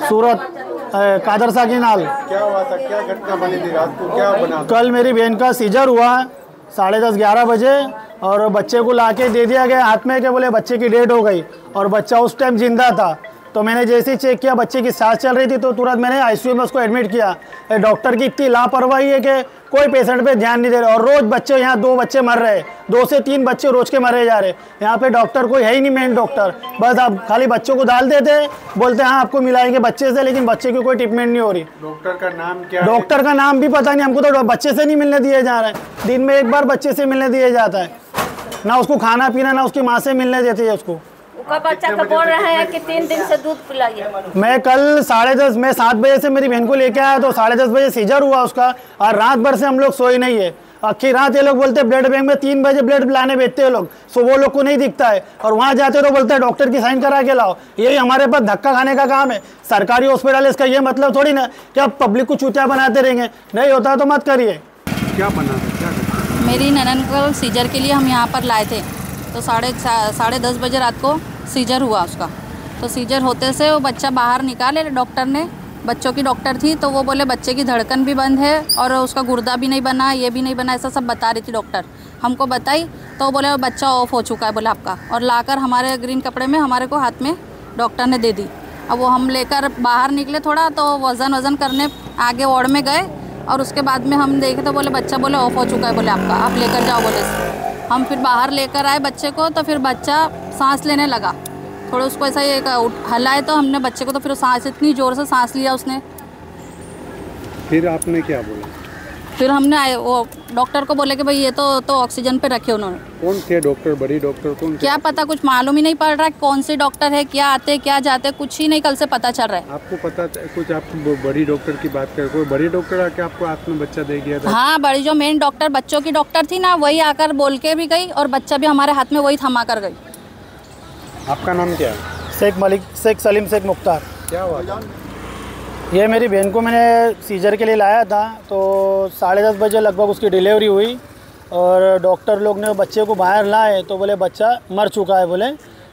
सूरत कादर साकिनाल। क्या हुआ था, क्या घटना बनी थी रात को, क्या बना? कल मेरी बहन का सीजर हुआ 10:30-11 बजे और बच्चे को लाके दे दिया गया हाथ में कि बोले बच्चे की डेथ हो गई और बच्चा उस टाइम जिंदा था। तो मैंने जैसे ही चेक किया बच्चे की सांस चल रही थी तो तुरंत मैंने आईसीयू में उसको एडमिट किया। डॉक्टर की इतनी लापरवाही है कि कोई पेशेंट पे ध्यान नहीं दे रहे और रोज़ बच्चे यहाँ 2 बच्चे मर रहे, 2 से 3 बच्चे रोज़ के मरे जा रहे। यहाँ पे डॉक्टर कोई है ही नहीं, मेन डॉक्टर। बस आप खाली बच्चों को डाल देते, बोलते हाँ आपको मिलाएंगे बच्चे से, लेकिन बच्चे की कोई ट्रीटमेंट नहीं हो रही। डॉक्टर का नाम क्या है? डॉक्टर का नाम भी पता नहीं हमको, तो बच्चे से नहीं मिलने दिए जा रहे हैं। दिन में 1 बार बच्चे से मिलने दिया जाता है, ना उसको खाना पीना, ना उसकी माँ से मिलने देती है उसको। बच्चा को बोल रहे हैं कि 3 दिन से दूध पिलाइए। मैं कल 10:30 मैं 7 बजे से मेरी बहन को लेके आया तो 10:30 बजे सीजर हुआ उसका और रात भर से हम लोग सोए नहीं है। आखिर रात ये लोग बोलते हैं ब्लड बैंक में 3 बजे ब्लड लाने भेजते हैं लोग, सो वो लोग को नहीं दिखता है और वहाँ जाते तो बोलते हैं डॉक्टर की साइन करा के लाओ। यही हमारे पास धक्का खाने का काम है। सरकारी हॉस्पिटल है, इसका ये मतलब थोड़ी ना कि आप पब्लिक को चूतिया बनाते रहेंगे। नहीं होता तो मत करिए। क्या बना था, क्या? मेरी ननन को सीजर के लिए हम यहाँ पर लाए थे तो 10:30 बजे रात को सीजर हुआ उसका। तो सीजर होते से वो बच्चा बाहर निकाले डॉक्टर ने, बच्चों की डॉक्टर थी, तो वो बोले बच्चे की धड़कन भी बंद है और उसका गुर्दा भी नहीं बना, ये भी नहीं बना, ऐसा सब बता रही थी डॉक्टर। हमको बताई तो बोले बच्चा ऑफ हो चुका है बोले आपका, और लाकर हमारे ग्रीन कपड़े में हमारे को हाथ में डॉक्टर ने दे दी। अब वो हम लेकर बाहर निकले थोड़ा तो वज़न करने आगे वार्ड में गए और उसके बाद में हम देखे तो बोले बच्चा बोले ऑफ हो चुका है बोले आपका, आप लेकर जाओ बोले। हम फिर बाहर लेकर आए बच्चे को तो फिर बच्चा सांस लेने लगा, थोड़ा उसको ऐसा ही हलाए तो हमने बच्चे को, तो फिर सांस इतनी ज़ोर से सांस लिया उसने। फिर आपने क्या बोला? फिर हमने वो डॉक्टर को बोले कि भाई ये तो ऑक्सीजन पे रखे उन्होंने। कौन थे डॉक्टर, बड़ी डॉक्टर कौन थे? क्या पता, कुछ मालूम ही नहीं पड़ रहा है कौन से डॉक्टर है, क्या आते क्या जाते, कुछ ही नहीं कल से पता चल रहा है। आपको पता कुछ? आप बड़ी डॉक्टर की बात कर, कोई बड़ी डॉक्टर आके आपको हाथ में बच्चा दे गया था? हाँ, बड़ी जो मेन डॉक्टर बच्चों की डॉक्टर थी ना, वही आकर बोल के भी गई और बच्चा भी हमारे हाथ में वही थमा कर गई। आपका नाम क्या है? शेख मलिक, शेख सलीम, शेख मुख्तार। क्या हुआ था? ये मेरी बहन को मैंने सीजर के लिए लाया था तो 10:30 बजे लगभग उसकी डिलीवरी हुई और डॉक्टर लोग ने बच्चे को बाहर लाए तो बोले बच्चा मर चुका है, बोले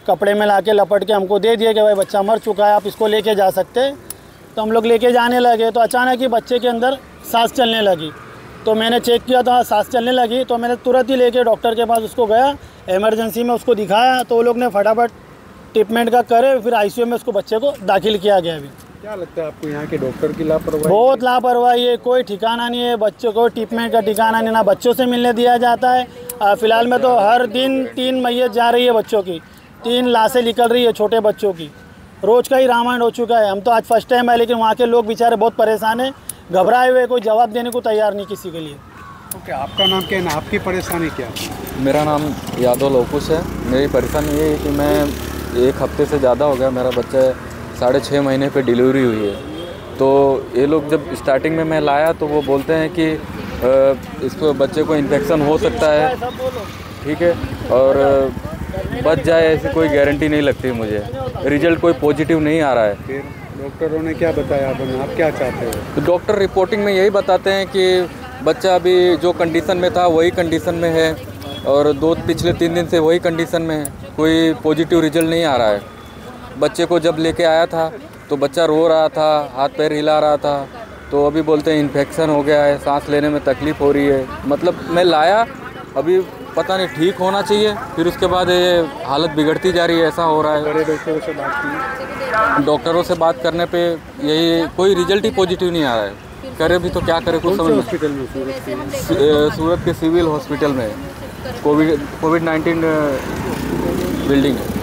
कपड़े में लाके लपट के हमको दे दिए कि भाई बच्चा मर चुका है, आप इसको लेके जा सकते। तो हम लोग लेके जाने लगे तो अचानक ही बच्चे के अंदर सांस चलने लगी। तो मैंने चेक किया तो हाँ सांस चलने लगी, तो मैंने तुरंत ही लेके डॉक्टर के पास उसको गया, इमरजेंसी में उसको दिखाया तो वो लोग ने फटाफट ट्रीटमेंट का करे, फिर आईसीयू में उसको बच्चे को दाखिल किया गया। अभी क्या लगता है आपको यहाँ के डॉक्टर की लापरवाही? बहुत लापरवाही है, कोई ठिकाना नहीं है, बच्चों को ट्रीटमेंट का ठिकाना नहीं, ना बच्चों से मिलने दिया जाता है। फिलहाल में तो हर दिन 3 मैयत जा रही है बच्चों की, 3 लाशें निकल रही है छोटे बच्चों की, रोज़ का ही रामायण हो चुका है। हम तो आज फर्स्ट टाइम है, लेकिन वहाँ के लोग बेचारे बहुत परेशान हैं, घबराए हुए, कोई जवाब देने को तैयार नहीं किसी के लिए। ओके, आपका नाम क्या है, आपकी परेशानी क्या है? मेरा नाम यादव लोकुश है। मेरी परेशानी ये है कि मैं 1 हफ्ते से ज़्यादा हो गया, मेरा बच्चा 6.5 महीने पे डिलीवरी हुई है। तो ये लोग जब स्टार्टिंग में मैं लाया तो वो बोलते हैं कि इसको बच्चे को इन्फेक्शन हो सकता है, ठीक है, और बच जाए ऐसी कोई गारंटी नहीं लगती मुझे, रिजल्ट कोई पॉजिटिव नहीं आ रहा है। फिर डॉक्टरों ने क्या बताया, आप क्या चाहते हो? तो डॉक्टर रिपोर्टिंग में यही बताते हैं कि बच्चा अभी जो कंडीशन में था वही कंडीशन में है और पिछले 3 दिन से वही कंडीशन में है, कोई पॉजिटिव रिजल्ट नहीं आ रहा है। बच्चे को जब लेके आया था तो बच्चा रो रहा था, हाथ पैर हिला रहा था, तो अभी बोलते हैं इन्फेक्शन हो गया है, सांस लेने में तकलीफ़ हो रही है। मतलब मैं लाया, अभी पता नहीं ठीक होना चाहिए, फिर उसके बाद ये हालत बिगड़ती जा रही है, ऐसा हो रहा है। बड़े डॉक्टरों से बात की? डॉक्टरों से बात करने पे यही कोई रिजल्ट ही पॉजिटिव नहीं आ रहा है। करे भी तो क्या करे कुछ समझ हॉस्पिटल में? सूरत के सिविल हॉस्पिटल में कोविड-19 बिल्डिंग है।